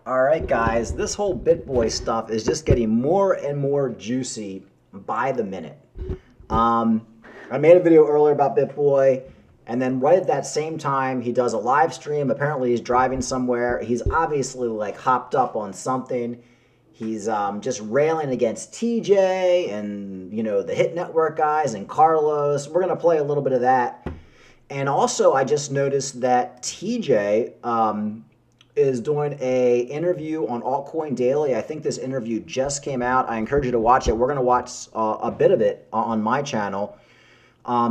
All right, guys, this whole Bitboy stuff is just getting more and more juicy by the minute. Um, I made a video earlier about Bitboy, and then right at that same time, he does a live stream. Apparently, he's driving somewhere. He's obviously like hopped up on something. He's just railing against TJ and the Hit Network guys and Carlos. We're gonna play a little bit of that. And also, I just noticed that TJ is doing a interview on Altcoin Daily. I think this interview just came out. I encourage you to watch it. We're going to watch a bit of it on my channel.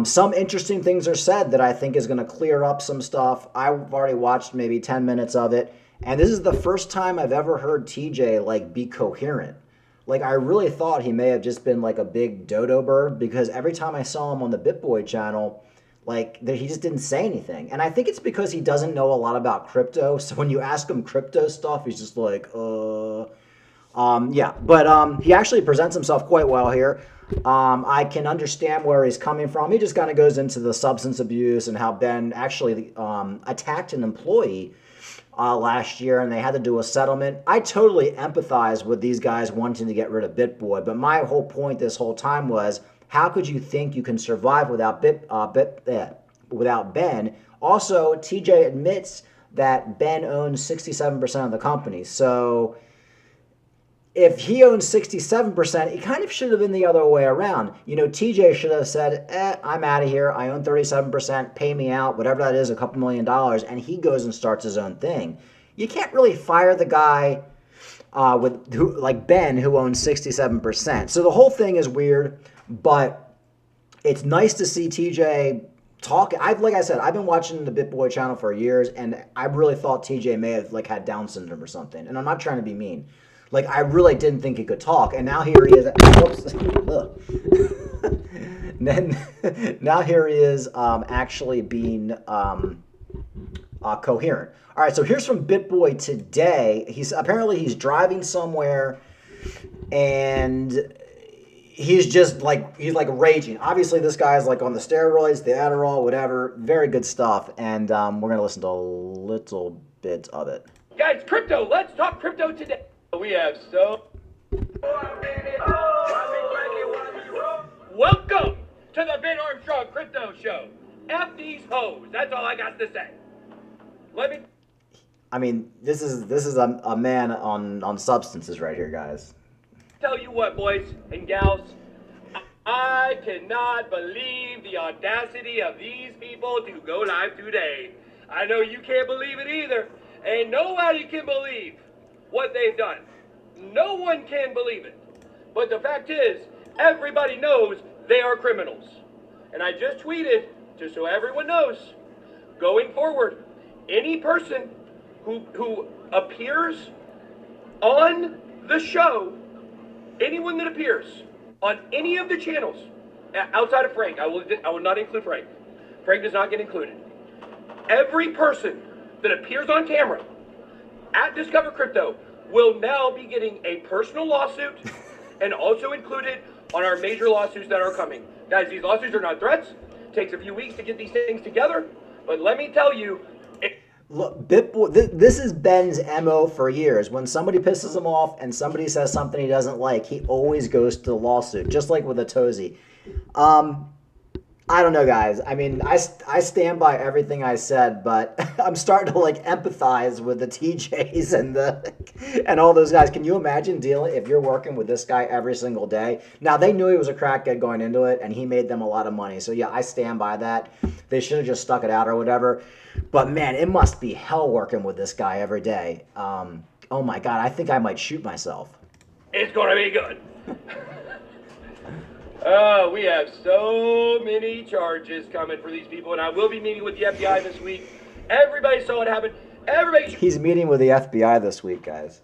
Some interesting things are said that I think is going to clear up some stuff. I've already watched maybe 10 minutes of it. And this is the first time I've ever heard TJ like be coherent. Like I really thought he may have just been like a big dodo bird because every time I saw him on the Bitboy channel, like he just didn't say anything. And I think it's because he doesn't know a lot about crypto. So when you ask him crypto stuff, he's just like, yeah. But he actually presents himself quite well here. I can understand where he's coming from. He just kind of goes into the substance abuse and how Ben actually attacked an employee last year and they had to do a settlement. I totally empathize with these guys wanting to get rid of Bitboy. But my whole point this whole time was, how could you think you can survive without without Ben? Also, TJ admits that Ben owns 67% of the company. So if he owns 67%, it kind of should have been the other way around. TJ should have said, I'm out of here. I own 37%. Pay me out, whatever that is, a couple $1,000,000. And he goes and starts his own thing. You can't really fire the guy like Ben, who owns 67%. So the whole thing is weird. But it's nice to see TJ talk. Like I said, I've been watching the Bitboy channel for years, and I really thought TJ may have had Down syndrome or something. And I'm not trying to be mean. Like I really didn't think he could talk, and now here he is. Now here he is actually being coherent. All right, so here's from Bitboy today. He's driving somewhere, and he's raging. Obviously, this guy's like on the steroids, the Adderall, whatever. Very good stuff. And we're going to listen to a little bit of it. Guys, crypto. Let's talk crypto today. We have Welcome to the Ben Armstrong Crypto Show. F these hoes. That's all I got to say. This is a man on substances right here, guys. Tell you what, boys and gals, I cannot believe the audacity of these people to go live today. I know you can't believe it either, and nobody can believe what they've done. No one can believe it. But the fact is, everybody knows they are criminals. And I just tweeted, just so everyone knows, going forward, any person who appears on the show, anyone that appears on any of the channels outside of Frank, I will not include Frank. Frank does not get included. Every person that appears on camera at Discover Crypto will now be getting a personal lawsuit and also included on our major lawsuits that are coming. Guys, these lawsuits are not threats. It takes a few weeks to get these things together, but let me tell you, look, Bitboy, this is Ben's MO for years. When somebody pisses him off and somebody says something he doesn't like, he always goes to the lawsuit, just like with a Tozy. I don't know, guys. I stand by everything I said, but I'm starting to empathize with the TJs and all those guys. Can you imagine dealing if you're working with this guy every single day? Now, they knew he was a crackhead going into it, and he made them a lot of money. So, yeah, I stand by that. They should have just stuck it out or whatever. But, man, it must be hell working with this guy every day. Oh, my God. I think I might shoot myself. It's going to be good. We have so many charges coming for these people, and I will be meeting with the FBI this week. Everybody saw what happened. He's meeting with the FBI this week, guys.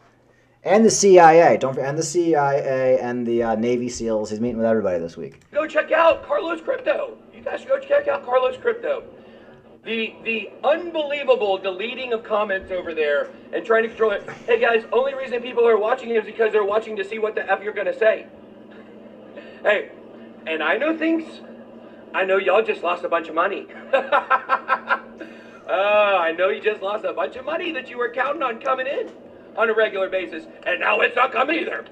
And the CIA. And the CIA and the Navy SEALs. He's meeting with everybody this week. Go check out Carlos Crypto. You guys should go check out Carlos Crypto. The unbelievable deleting of comments over there and trying to control it. Hey, guys, only reason people are watching it is because they're watching to see what the F you're going to say. Hey, and I know things. I know y'all just lost a bunch of money. I know you just lost a bunch of money that you were counting on coming in. on a regular basis, and now it's not come either.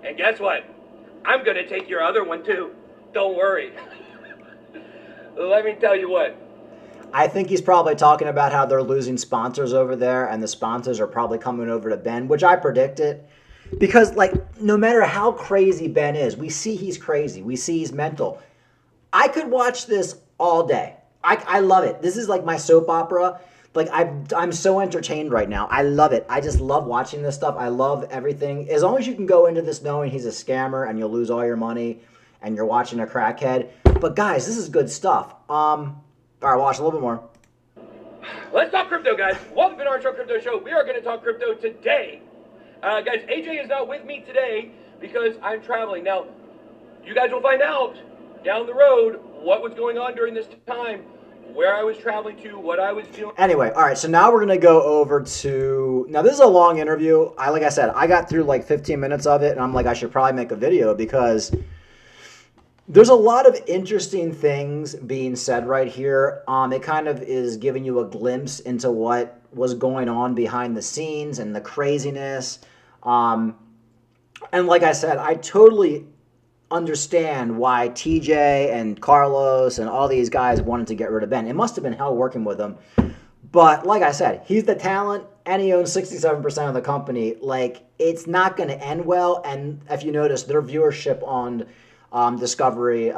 And guess what? I'm gonna take your other one too. Don't worry. Let me tell you what. I think he's probably talking about how they're losing sponsors over there, and the sponsors are probably coming over to Ben, which I predicted. Because, like, no matter how crazy Ben is, we see he's crazy. We see he's mental. I could watch this all day. I love it. This is like my soap opera. Like, I'm so entertained right now. I love it. I just love watching this stuff. I love everything. As long as you can go into this knowing he's a scammer and you'll lose all your money and you're watching a crackhead. But, guys, this is good stuff. All right, watch a little bit more. Let's talk crypto, guys. Welcome to our Crypto Show. We are going to talk crypto today. Guys, AJ is not with me today because I'm traveling. Now, you guys will find out down the road what was going on during this time, where I was traveling to, what I was doing. Anyway, all right, so now we're going to go over to... Now, this is a long interview. Like I said, I got through like 15 minutes of it, and I'm like, I should probably make a video because... There's a lot of interesting things being said right here. It kind of is giving you a glimpse into what was going on behind the scenes and the craziness. And like I said, I totally understand why TJ and Carlos and all these guys wanted to get rid of Ben. It must have been hell working with him. But like I said, he's the talent and he owns 67% of the company. Like, it's not going to end well. And if you notice, their viewership on... Discovery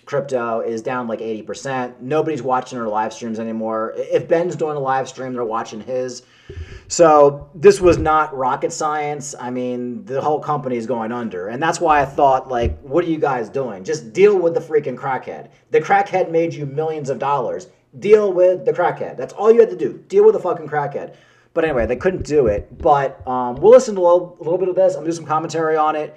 Crypto is down like 80%. Nobody's watching their live streams anymore. If Ben's doing a live stream, they're watching his. So this was not rocket science. I mean, the whole company is going under. And that's why I thought, like, what are you guys doing? Just deal with the freaking crackhead. The crackhead made you millions of dollars. Deal with the crackhead. That's all you had to do. Deal with the fucking crackhead. But anyway, they couldn't do it. But we'll listen to a little bit of this. I'm going to do some commentary on it.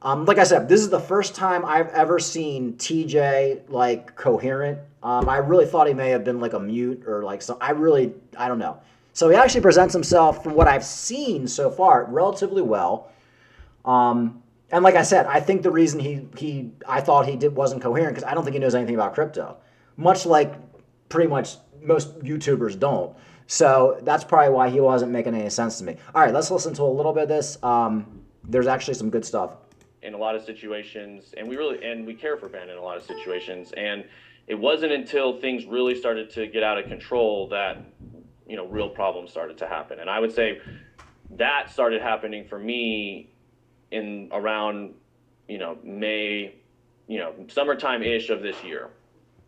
Like I said, this is the first time I've ever seen TJ like coherent. I really thought he may have been like a mute or like some. I don't know. So he actually presents himself, from what I've seen so far, relatively well. And like I said, I think the reason I thought he wasn't coherent because I don't think he knows anything about crypto, much like pretty much most YouTubers don't. So that's probably why he wasn't making any sense to me. All right, let's listen to a little bit of this. There's actually some good stuff. In a lot of situations, and we care for Ben in a lot of situations, and it wasn't until things really started to get out of control that real problems started to happen. And I would say that started happening for me in around May, summertime ish of this year,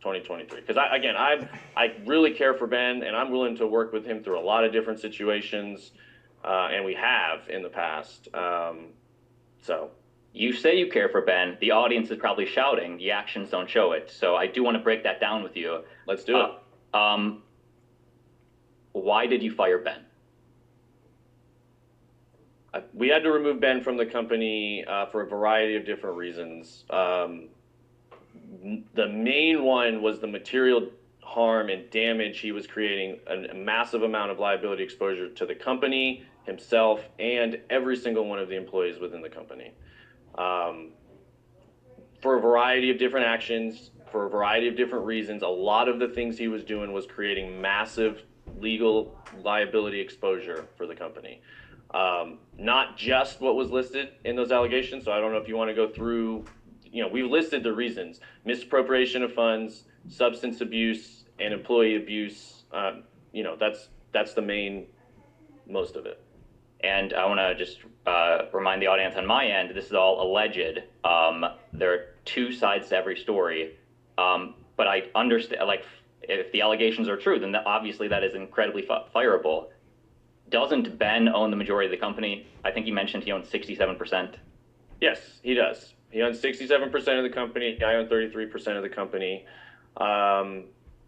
2023, because I really care for Ben, and I'm willing to work with him through a lot of different situations, and we have in the past. So you say you care for Ben. The audience is probably shouting. The actions don't show it. So I do want to break that down with you. Let's do it. Why did you fire Ben? We had to remove Ben from the company for a variety of different reasons. The main one was the material harm and damage he was creating, a massive amount of liability exposure to the company, himself, and every single one of the employees within the company. For a variety of different actions, for a variety of different reasons, a lot of the things he was doing was creating massive legal liability exposure for the company. Not just what was listed in those allegations. So I don't know if you want to go through, we've listed the reasons: misappropriation of funds, substance abuse, and employee abuse. That's the main, most of it. And I want to just remind the audience on my end, this is all alleged. There are two sides to every story. But I understand, like, if the allegations are true, then obviously that is incredibly fireable. Doesn't Ben own the majority of the company? I think you mentioned he owns 67%. Yes, he does. He owns 67% of the company. I own 33% of the company. And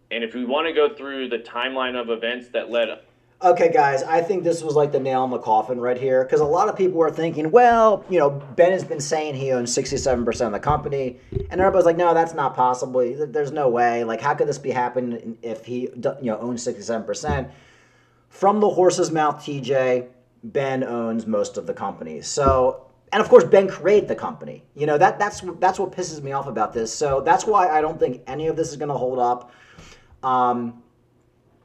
if we want to go through the timeline of events that led... Okay, guys, I think this was like the nail in the coffin right here, because a lot of people were thinking, well, Ben has been saying he owns 67% of the company, and everybody's like, no, that's not possible. There's no way. Like, how could this be happening if he owns 67%? From the horse's mouth, TJ, Ben owns most of the company. So, and of course, Ben created the company. That's what pisses me off about this. So that's why I don't think any of this is going to hold up.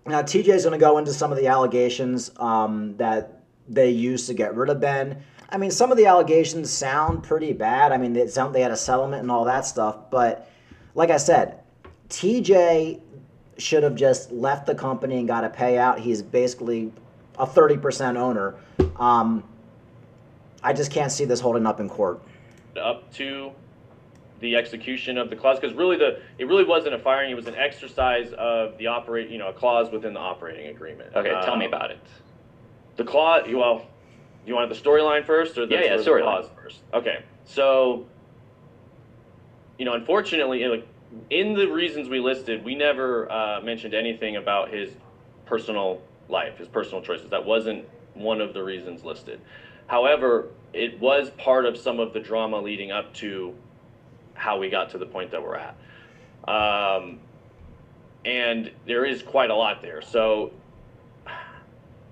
Now, TJ is going to go into some of the allegations that they used to get rid of Ben. I mean, some of the allegations sound pretty bad. I mean, they had a settlement and all that stuff. But like I said, TJ should have just left the company and got a payout. He's basically a 30% owner. I just can't see this holding up in court. Up to the execution of the clause, because it really wasn't a firing, it was an exercise of the a clause within the operating agreement. Okay, tell me about it. The clause, well, you want the storyline first or the clause first? Okay, so unfortunately, in the reasons we listed, we never mentioned anything about his personal life, his personal choices. That wasn't one of the reasons listed. However, it was part of some of the drama leading up to how we got to the point that we're at. And there is quite a lot there. So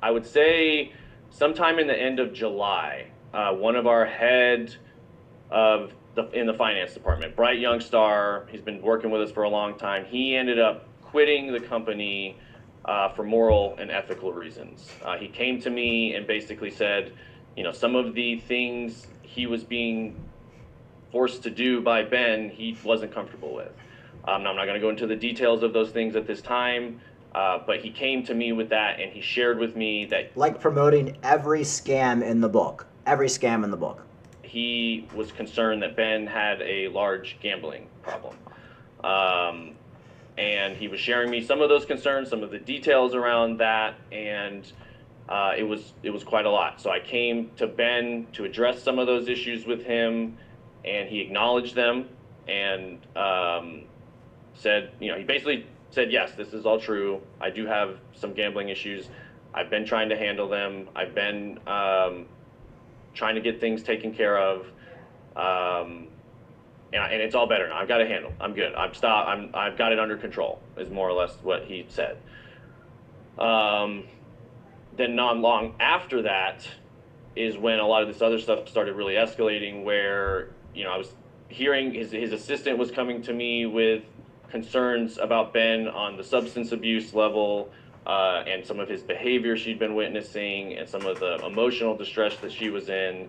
I would say sometime in the end of July, one of our head in the finance department, bright young star, he's been working with us for a long time. He ended up quitting the company for moral and ethical reasons. He came to me and basically said, some of the things he was being forced to do by Ben, he wasn't comfortable with. I'm not going to go into the details of those things at this time, but he came to me with that, and he shared with me that, like, promoting every scam in the book. Every scam in the book. He was concerned that Ben had a large gambling problem. And he was sharing me some of those concerns, some of the details around that, and it was quite a lot. So I came to Ben to address some of those issues with him, and he acknowledged them and said, he basically said, yes, this is all true. I do have some gambling issues. I've been trying to handle them. I've been trying to get things taken care of. And it's all better now. I've got it handled. I'm good. I've got it under control, is more or less what he said. Then not long after that is when a lot of this other stuff started really escalating, where, I was hearing his assistant was coming to me with concerns about Ben on the substance abuse level, and some of his behavior she'd been witnessing, and some of the emotional distress that she was in.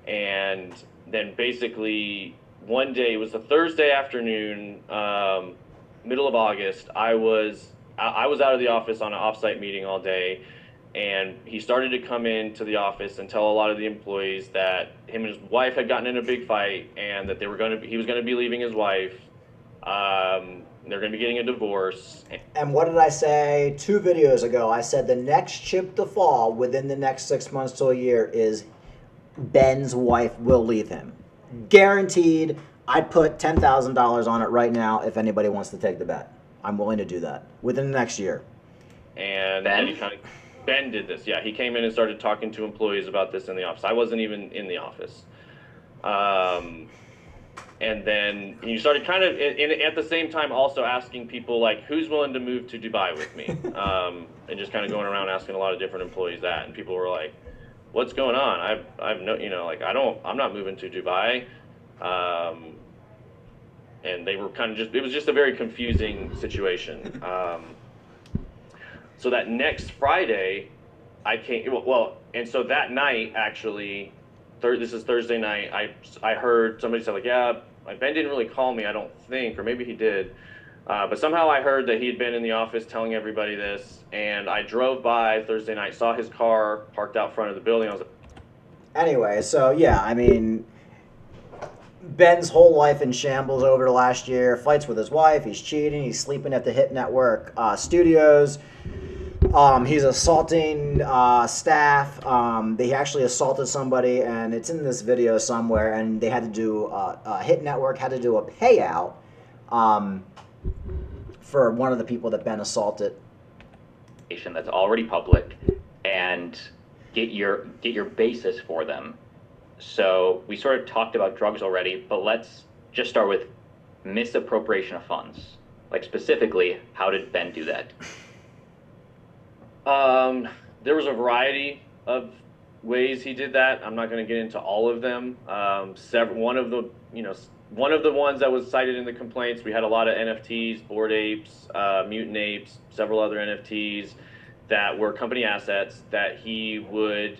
And then basically one day, it was a Thursday afternoon, middle of August, I was out of the office on an offsite meeting all day, and he started to come into the office and tell a lot of the employees that him and his wife had gotten in a big fight, and that he was going to be leaving his wife. They're going to be getting a divorce. And what did I say 2 videos ago? I said the next chip to fall within the next 6 months to a year is Ben's wife will leave him. Guaranteed. I'd put $10,000 on it right now if anybody wants to take the bet. I'm willing to do that within the next year. And Ben did this. Yeah, he came in and started talking to employees about this in the office. I wasn't even in the office. And then he started kind of, at the same time, also asking people, like, who's willing to move to Dubai with me? And just kind of going around asking a lot of different employees that. And people were like, what's going on? I've no, I'm not moving to Dubai. And they were kind of it was just a very confusing situation. So that next Friday, I came, and so that night, actually, this is Thursday night, I heard somebody say, like, yeah, Ben didn't really call me, I don't think, or maybe he did. But somehow I heard that he had been in the office telling everybody this, and I drove by Thursday night, saw his car parked out front of the building. I was like, anyway, so yeah, I mean, Ben's whole life in shambles over the last year. Fights with his wife, he's cheating, he's sleeping at the Hit Network studios. He's assaulting staff. They actually assaulted somebody, and it's in this video somewhere, and they had to do, Hit Network had to do a payout for one of the people that Ben assaulted. That's already public, and get your basis for them. So we sort of talked about drugs already, but let's just start with misappropriation of funds. Like, specifically, how did Ben do that? There was a variety of ways he did that. I'm not going to get into all of them. One of the ones that was cited in the complaints, we had a lot of NFTs, Bored Apes, Mutant Apes, several other NFTs that were company assets that he would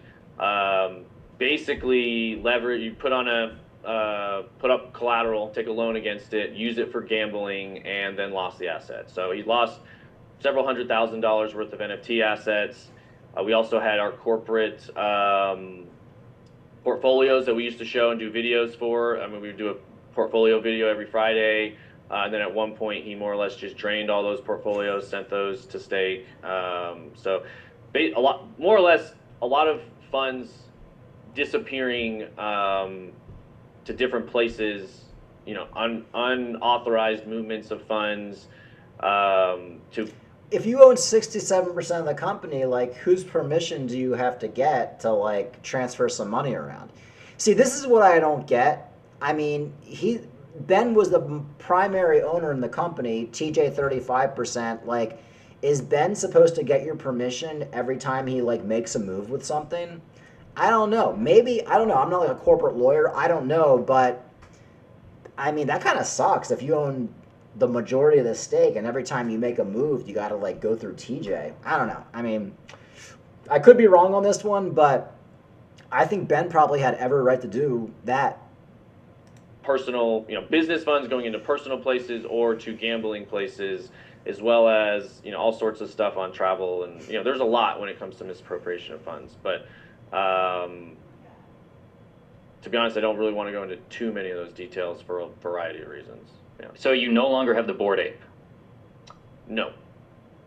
Basically leverage. You put up collateral, take a loan against it, use it for gambling, and then lost the asset. So he lost several $100,000 worth of NFT assets. We also had our corporate portfolios that we used to show and do videos for. I mean, we would do a portfolio video every Friday. And then at one point, he more or less just drained all those portfolios, sent those to stake. So, more or less, a lot of funds disappearing to different places. You know, unauthorized movements of funds to. If you own 67% of the company, like whose permission do you have to get to like transfer some money around? See, this is what I don't get. I mean, Ben was the primary owner in the company, TJ 35%. Like, is Ben supposed to get your permission every time he like makes a move with something? I don't know. Maybe, I don't know. I'm not like a corporate lawyer. I don't know, but I mean, that kind of sucks if you own the majority of the stake and every time you make a move, you got to like go through TJ. I don't know. I mean, I could be wrong on this one, but I think Ben probably had every right to do that. Personal, business funds going into personal places or to gambling places, as well as, all sorts of stuff on travel. And, there's a lot when it comes to misappropriation of funds. But to be honest, I don't really want to go into too many of those details for a variety of reasons. Yeah. So you no longer have the Bored Ape? No.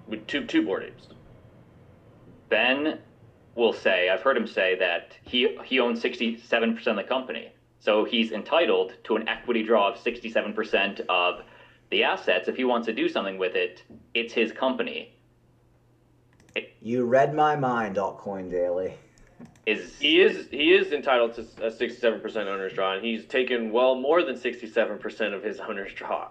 With two Bored Apes. Ben will say, I've heard him say that he owns 67% of the company. So he's entitled to an equity draw of 67% of the assets. If he wants to do something with it, it's his company. You read my mind, Altcoin Daily. He is entitled to a 67% owner's draw, and he's taken well more than 67% of his owner's draw.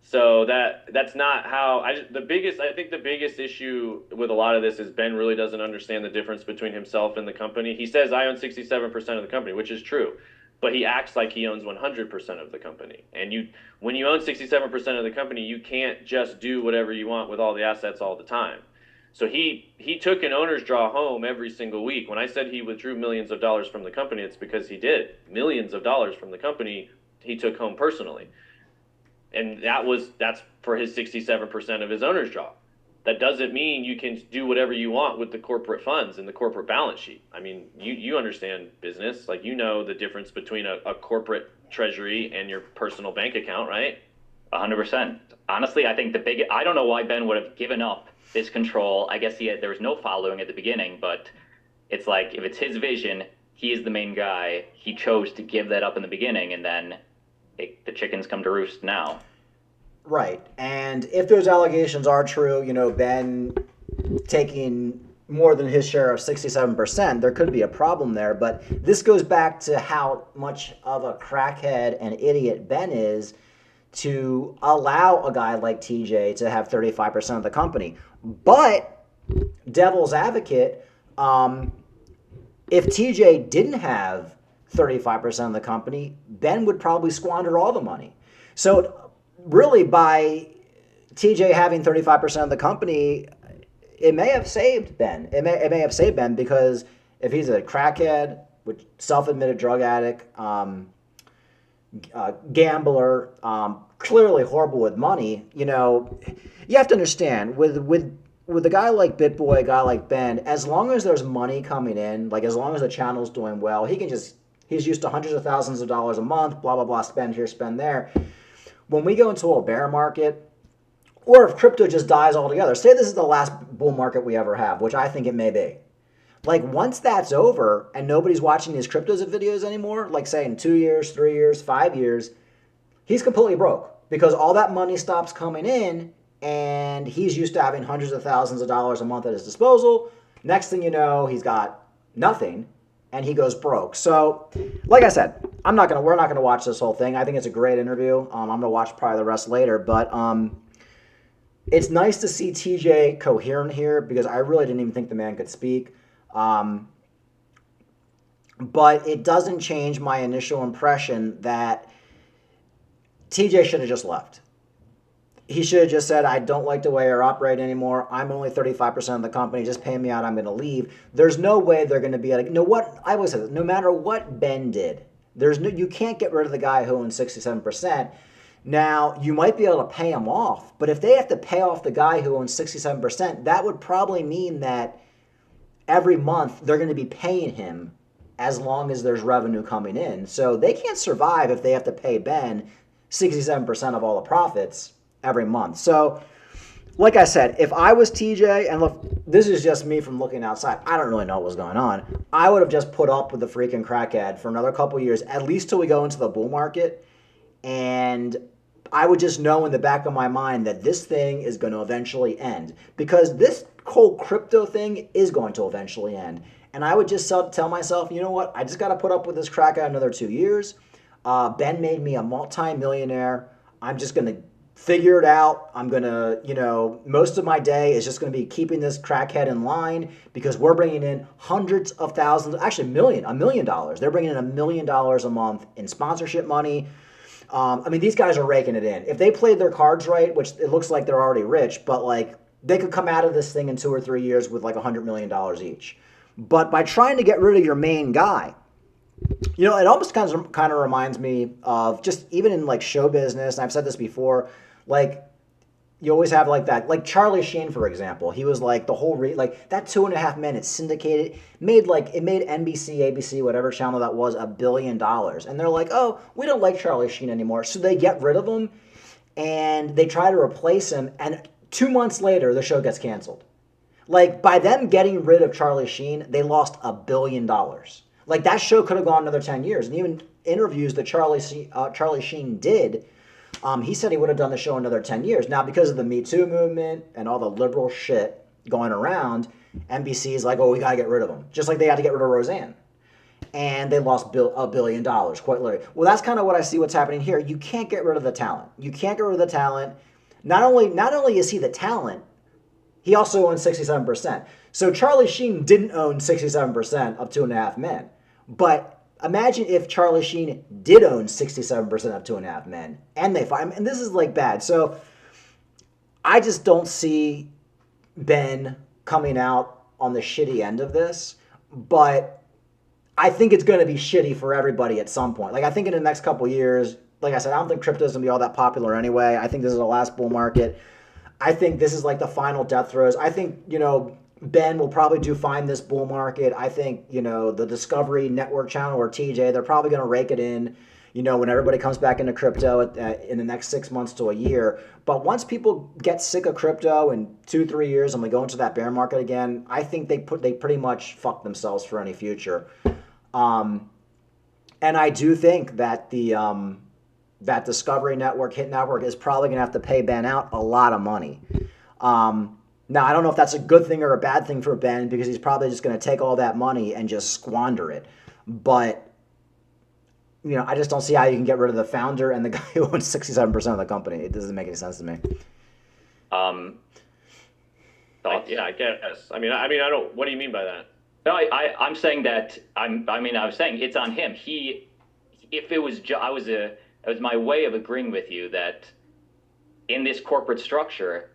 So that's not how I think the biggest issue with a lot of this is Ben really doesn't understand the difference between himself and the company. He says I own 67% of the company, which is true, but he acts like he owns 100% of the company. And when you own 67% of the company, you can't just do whatever you want with all the assets all the time. So he took an owner's draw home every single week. When I said he withdrew millions of dollars from the company, it's because he did. Millions of dollars from the company he took home personally. And that's for his 67% of his owner's draw. That doesn't mean you can do whatever you want with the corporate funds and the corporate balance sheet. I mean, you understand business. Like, the difference between a corporate treasury and your personal bank account, right? 100%. Honestly, I think I don't know why Ben would have given up this control. I guess there was no following at the beginning, but it's like, if it's his vision, he is the main guy. He chose to give that up in the beginning, and then the chickens come to roost now. Right. And if those allegations are true, Ben taking more than his share of 67%, there could be a problem there. But this goes back to how much of a crackhead and idiot Ben is to allow a guy like TJ to have 35% of the company. But devil's advocate, if TJ didn't have 35% of the company, Ben would probably squander all the money. So really, by TJ having 35% of the company, it may have saved Ben. It may have saved Ben, because if he's a crackhead, which self-admitted drug addict, gambler, clearly horrible with money, you have to understand with a guy like Bitboy, a guy like Ben, as long as there's money coming in, like as long as the channel's doing well, he's used to hundreds of thousands of dollars a month, blah, blah, blah, spend here, spend there. When we go into a bear market, or if crypto just dies altogether, say this is the last bull market we ever have, which I think it may be. Like, once that's over and nobody's watching these cryptos videos anymore, like say in 2 years, 3 years, 5 years, he's completely broke, because all that money stops coming in, and he's used to having hundreds of thousands of dollars a month at his disposal. Next thing you know, he's got nothing, and he goes broke. So, like I said, we're not gonna watch this whole thing. I think it's a great interview. I'm gonna watch probably the rest later, but it's nice to see TJ coherent here, because I really didn't even think the man could speak. But it doesn't change my initial impression that TJ should have just left. he should have just said, I don't like the way you're operating anymore. I'm only 35% of the company. Just pay me out. I'm going to leave. There's no way they're going to be like, no, what I always said, no matter what Ben did, you can't get rid of the guy who owns 67%. Now, you might be able to pay him off, but if they have to pay off the guy who owns 67%, that would probably mean that every month they're going to be paying him as long as there's revenue coming in. So they can't survive if they have to pay Ben 67% of all the profits every month. So, like I said, if I was TJ, and look, this is just me from looking outside, I don't really know what was going on. I would have just put up with the freaking crackhead for another couple years, at least till we go into the bull market. And I would just know in the back of my mind that this thing is going to eventually end, because this whole crypto thing is going to eventually end. And I would just tell myself, you know what? I just got to put up with this crackhead another 2 years. Ben made me a multi-millionaire. I'm just going to figure it out. I'm going to, most of my day is just going to be keeping this crackhead in line, because we're bringing in hundreds of thousands, actually $1 million. They're bringing in $1 million a month in sponsorship money. I mean, these guys are raking it in. If they played their cards right, which it looks like they're already rich, but like they could come out of this thing in 2 or 3 years with like $100 million each. But by trying to get rid of your main guy, it almost kind of reminds me of just even in like show business. And I've said this before, like you always have like that, like Charlie Sheen, for example. He was like the whole like that 2.5 minutes syndicated made NBC, ABC, whatever channel that was, $1 billion. And they're like, oh, we don't like Charlie Sheen anymore, so they get rid of him and they try to replace him. And 2 months later, the show gets canceled. Like by them getting rid of Charlie Sheen, they lost $1 billion. Like that show could have gone another 10 years. And even interviews that Charlie Sheen did, he said he would have done the show another 10 years. Now, because of the Me Too movement and all the liberal shit going around, NBC is like, oh, we got to get rid of him. Just like they had to get rid of Roseanne. And they lost $1 billion, quite literally. Well, that's kind of what I see what's happening here. You can't get rid of the talent. You can't get rid of the talent. Not only is he the talent, he also owns 67%. So Charlie Sheen didn't own 67% of 2.5 Men. But imagine if Charlie Sheen did own 67% of 2.5 Men, and they fired him. And this is like bad. So I just don't see Ben coming out on the shitty end of this. But I think it's going to be shitty for everybody at some point. Like I think in the next couple years, like I said, I don't think crypto's going to be all that popular anyway. I think this is the last bull market. I think this is like the final death throes. I think, Ben will probably do fine this bull market. I think, the Discovery Network channel or TJ, they're probably going to rake it in, when everybody comes back into crypto in the next 6 months to a year. But once people get sick of crypto in 2-3 years and we go into that bear market again, I think they pretty much fuck themselves for any future. And I do think that that Discovery Network, Hit Network, is probably going to have to pay Ben out a lot of money. Now, I don't know if that's a good thing or a bad thing for Ben, because he's probably just going to take all that money and just squander it. But, I just don't see how you can get rid of the founder and the guy who owns 67% of the company. It doesn't make any sense to me. Yeah, I guess. I mean, I don't. What do you mean by that? No, I'm saying that I was saying it's on him. If it was, it was my way of agreeing with you that in this corporate structure,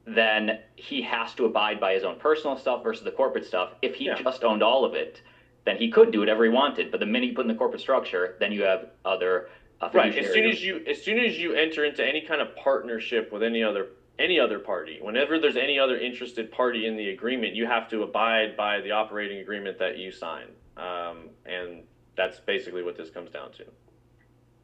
then he has to abide by his own personal stuff versus the corporate stuff. If he just owned all of it, then he could do whatever he wanted. But the minute you put in the corporate structure, then you have other right. As soon as you enter into any kind of partnership with any other party, whenever there's any other interested party in the agreement, you have to abide by the operating agreement that you sign. And that's basically what this comes down to.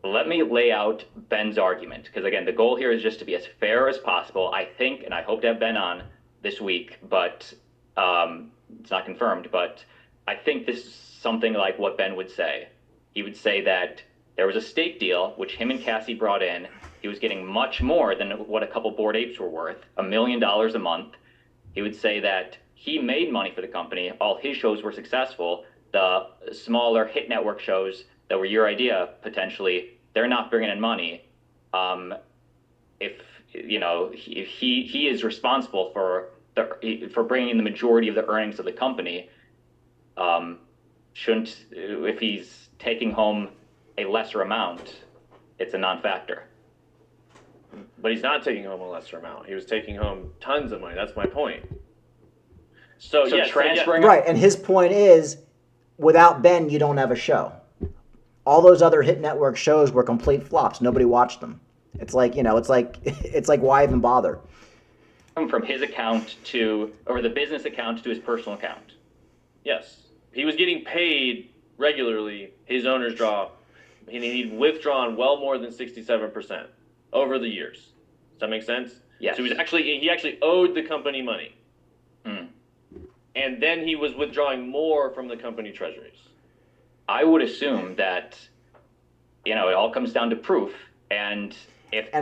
Let me lay out Ben's argument, because again, the goal here is just to be as fair as possible. I think, and I hope to have Ben on this week, but it's not confirmed, but I think this is something like what Ben would say. He would say that there was a stake deal, which him and Cassie brought in. He was getting much more than what a couple Bored Apes were worth, $1 million a month. He would say that he made money for the company. All his shows were successful. The smaller Hit Network shows that were your idea, potentially, they're not bringing in money. If he is responsible for bringing in the majority of the earnings of the company, if he's taking home a lesser amount, it's a non-factor. But he's not taking home a lesser amount. He was taking home tons of money. That's my point. So transferring right, and his point is, without Ben, you don't have a show. All those other hit network shows were complete flops. Nobody watched them. It's like, it's like why even bother? from his account or the business account to his personal account. Yes, he was getting paid regularly. His owner's draw, he'd withdrawn well more than 67% over the years. Does that make sense? Yes. So he actually owed the company money, and then he was withdrawing more from the company treasuries. I would assume that, it all comes down to proof, and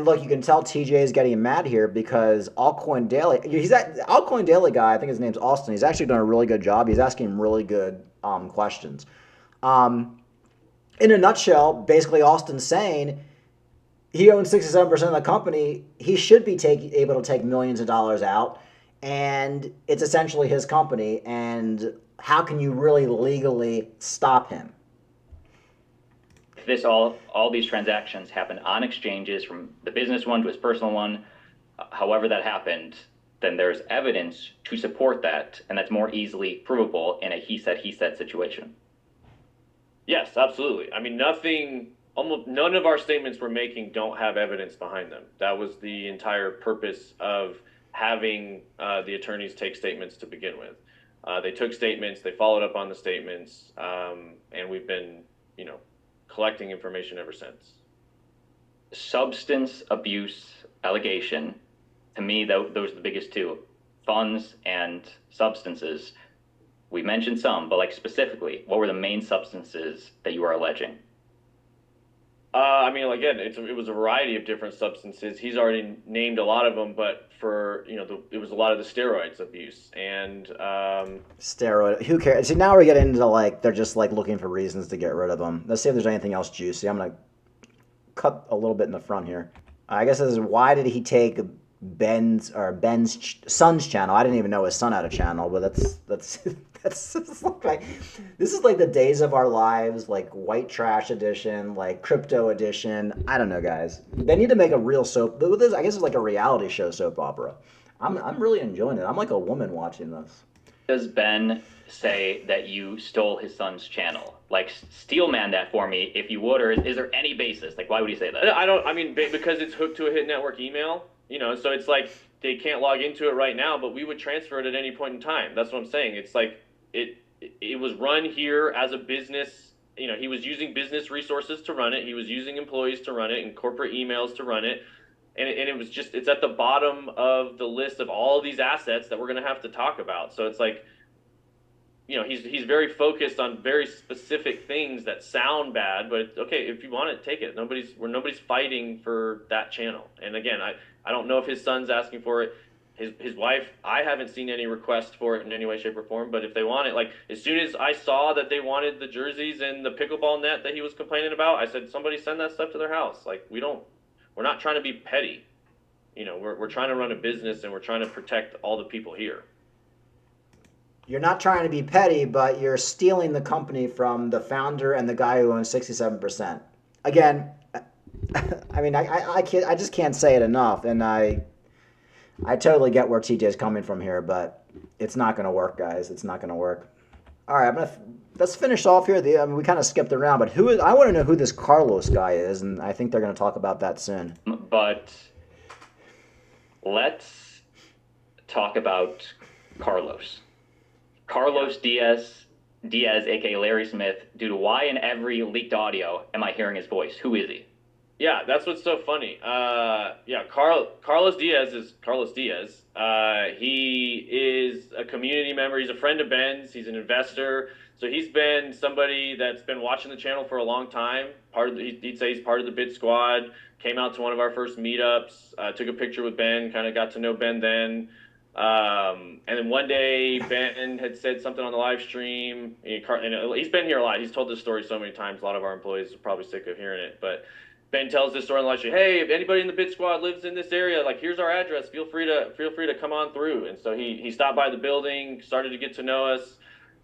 look, you can tell TJ is getting mad here because Altcoin Daily, Altcoin Daily guy, I think his name's Austin. He's actually done a really good job. He's asking really good questions. In a nutshell, basically Austin's saying he owns 67% of the company. He should be able to take millions of dollars out, and it's essentially his company. And how can you really legally stop him? All these transactions happen on exchanges, from the business one to his personal one, however that happened, then there's evidence to support that, and that's more easily provable in a he said situation. Yes, absolutely. I mean, almost none of our statements we're making don't have evidence behind them. That was the entire purpose of having the attorneys take statements to begin with. They took statements, they followed up on the statements, and we've been, collecting information ever since. Substance abuse allegation, to me, those are the biggest two: funds and substances. We mentioned some, but specifically, what were the main substances that you are alleging? Again, it was a variety of different substances. He's already named a lot of them, but it was a lot of the steroids abuse and steroid. Who cares? See, now we're getting into they're just looking for reasons to get rid of them. Let's see if there's anything else juicy. I'm gonna cut a little bit in the front here. I guess this is why did he take Ben's son's channel? I didn't even know his son had a channel, but that's this is like the days of our lives, like white trash edition, like crypto edition. I don't know, guys. They need to make a real soap. I guess it's like a reality show soap opera. I'm really enjoying it. I'm like a woman watching this. Does Ben say that you stole his son's channel? Steel man that for me, if you would, or is there any basis? Why would he say that? Because it's hooked to a hit network email, so it's like they can't log into it right now, but we would transfer it at any point in time. That's what I'm saying. It's like it was run here as a business. He was using business resources to run it. He was using employees to run it and corporate emails to run it. And it was just, it's at the bottom of the list of all these assets that we're going to have to talk about. So it's like, he's very focused on very specific things that sound bad, but okay, if you want it, take it. Nobody's fighting for that channel. And again, I don't know if his son's asking for it. His wife, I haven't seen any request for it in any way, shape, or form, but if they want it, as soon as I saw that they wanted the jerseys and the pickleball net that he was complaining about, I said, somebody send that stuff to their house. We're not trying to be petty. We're trying to run a business, and we're trying to protect all the people here. You're not trying to be petty, but you're stealing the company from the founder and the guy who owns 67%. Again, I just can't say it enough, and I totally get where TJ's coming from here, but it's not going to work, guys. It's not going to work. All right, let's finish off here. We kind of skipped around, but I want to know who this Carlos guy is, and I think they're going to talk about that soon. But let's talk about Carlos. Carlos Diaz, aka Larry Smith. Due to why in every leaked audio am I hearing his voice? Who is he? Yeah, that's what's so funny. Carlos Diaz is Carlos Diaz. He is a community member. He's a friend of Ben's. He's an investor. So he's been somebody that's been watching the channel for a long time. He'd say he's part of the Bit Squad. Came out to one of our first meetups. Took a picture with Ben. Kind of got to know Ben then. And then one day Ben had said something on the live stream. He's been here a lot. He's told this story so many times. A lot of our employees are probably sick of hearing it, but Ben tells this story on the live stream. Hey, if anybody in the Bit Squad lives in this area, here's our address. Feel free to come on through. And so he stopped by the building, started to get to know us.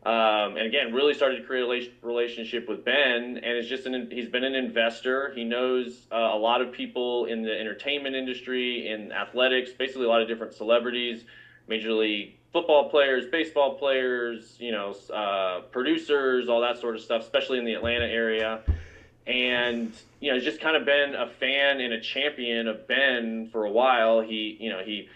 And again, really started to create a relationship with Ben, and he's been an investor. He knows a lot of people in the entertainment industry, in athletics, basically a lot of different celebrities, Major League football players, baseball players, producers, all that sort of stuff, especially in the Atlanta area. And he's just kind of been a fan and a champion of Ben for a while. He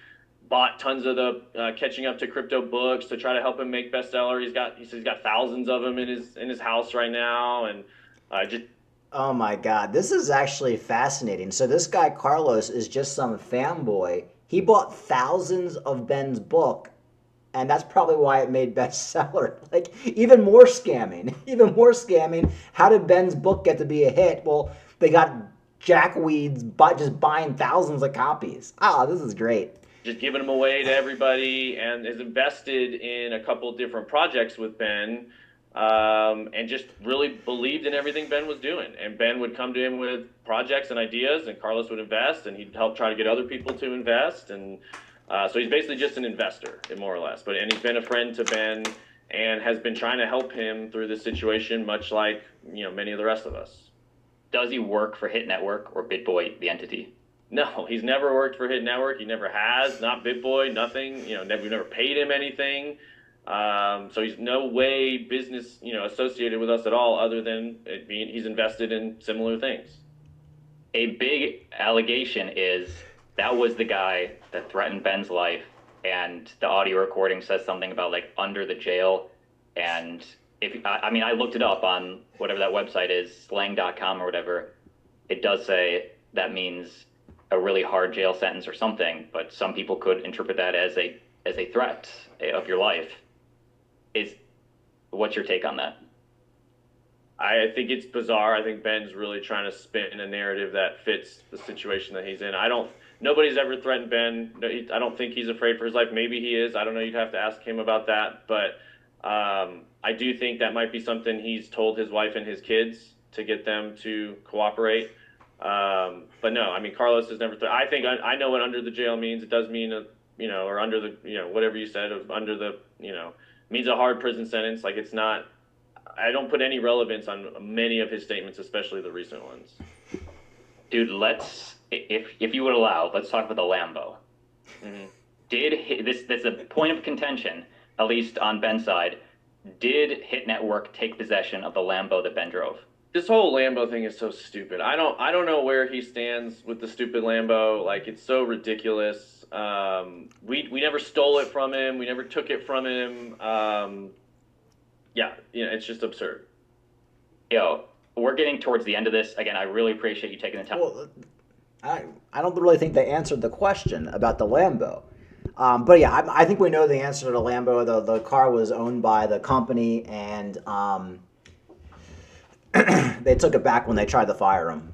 bought tons of the catching up to crypto books to try to help him make bestseller. He says he's got thousands of them in his house right now, and just Oh my God, this is actually fascinating. So this guy Carlos is just some fanboy. He bought thousands of Ben's book, and that's probably why it made bestseller. Like even more scamming, even more scamming. How did Ben's book get to be a hit? Well, they got jackweeds by just buying thousands of copies. Ah, this is great. just giving them away to everybody, and has invested in a couple different projects with Ben, and just really believed in everything Ben was doing. And Ben would come to him with projects and ideas, and Carlos would invest, and he'd help try to get other people to invest. And so he's basically just an investor, more or less. And he's been a friend to Ben and has been trying to help him through this situation, much like many of the rest of us. Does he work for Hit Network or Bitboy, the entity? No, he's never worked for Hit Network. He never has. Not Bitboy. Nothing. We've never paid him anything. So he's no way business, associated with us at all, other than it being he's invested in similar things. A big allegation is that was the guy that threatened Ben's life, and the audio recording says something about like under the jail. And I looked it up on whatever that website is, slang.com or whatever. It does say that means a really hard jail sentence or something, but some people could interpret that as a threat of your life. What's your take on that? I think it's bizarre. I think Ben's really trying to spin a narrative that fits the situation that he's in. Nobody's ever threatened Ben. I don't think he's afraid for his life. Maybe he is. I don't know. You'd have to ask him about that. But I do think that might be something he's told his wife and his kids to get them to cooperate. But no, Carlos has never. I think I know what under the jail means. It does mean or under the whatever you said of under the means a hard prison sentence. Like it's not. I don't put any relevance on many of his statements, especially the recent ones. Dude, if you would allow, let's talk about the Lambo. Mm-hmm. That's a point of contention, at least on Ben's side. Did Hit Network take possession of the Lambo that Ben drove? This whole Lambo thing is so stupid. I don't know where he stands with the stupid Lambo. Like it's so ridiculous. We never stole it from him. We never took it from him. It's just absurd. Yo, we're getting towards the end of this. Again, I really appreciate you taking the time. Well, I don't really think they answered the question about the Lambo. But yeah, I think we know the answer to the Lambo. The car was owned by the company, and they took it back when they tried to fire him.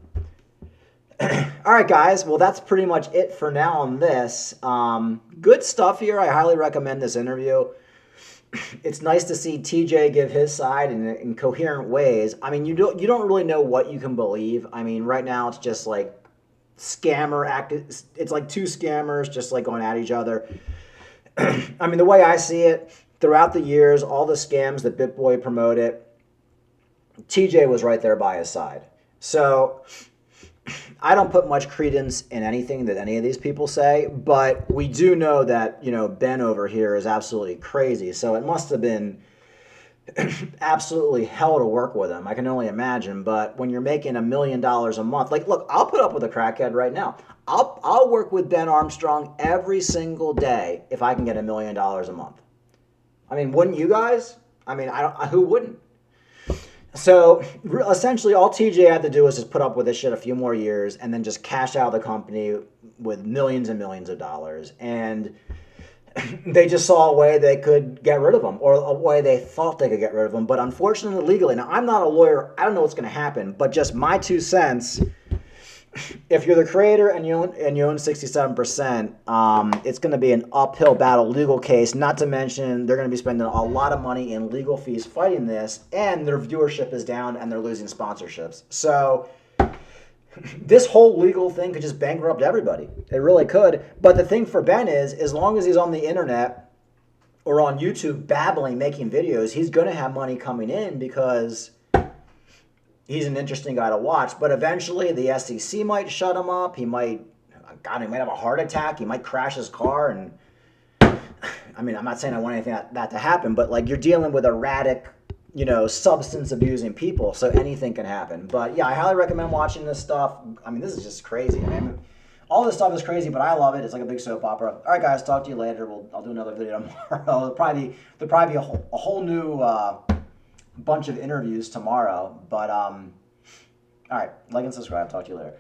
All right, guys. Well, that's pretty much it for now on this. Good stuff here. I highly recommend this interview. It's nice to see TJ give his side in coherent ways. You don't really know what you can believe. Right now it's just like scammer act. It's like two scammers just like going at each other. The way I see it, throughout the years, all the scams that Bitboy promoted, TJ was right there by his side. So I don't put much credence in anything that any of these people say, but we do know that, Ben over here is absolutely crazy. So it must have been absolutely hell to work with him. I can only imagine. But when you're making $1 million a month, like, look, I'll put up with a crackhead right now. I'll work with Ben Armstrong every single day if I can get $1 million a month. Wouldn't you guys? Who wouldn't? So essentially all TJ had to do was just put up with this shit a few more years and then just cash out the company with millions and millions of dollars. And they just saw a way they could get rid of him, or a way they thought they could get rid of him. But unfortunately, legally, now I'm not a lawyer. I don't know what's going to happen, but just my 2 cents. If you're the creator and you own 67%, it's going to be an uphill battle legal case. Not to mention they're going to be spending a lot of money in legal fees fighting this, and their viewership is down and they're losing sponsorships. So this whole legal thing could just bankrupt everybody. It really could. But the thing for Ben is, as long as he's on the internet or on YouTube babbling, making videos, he's going to have money coming in because he's an interesting guy to watch. But eventually the SEC might shut him up. He might have a heart attack. He might crash his car. And I mean, I'm not saying I want anything that to happen, but like you're dealing with erratic, substance abusing people, so anything can happen. But yeah, I highly recommend watching this stuff. I mean, this is just crazy. I mean, all this stuff is crazy, but I love it. It's like a big soap opera. All right, guys, talk to you later. I'll do another video tomorrow. There'll probably be a whole new bunch of interviews tomorrow. But all right, like and subscribe. Talk to you later.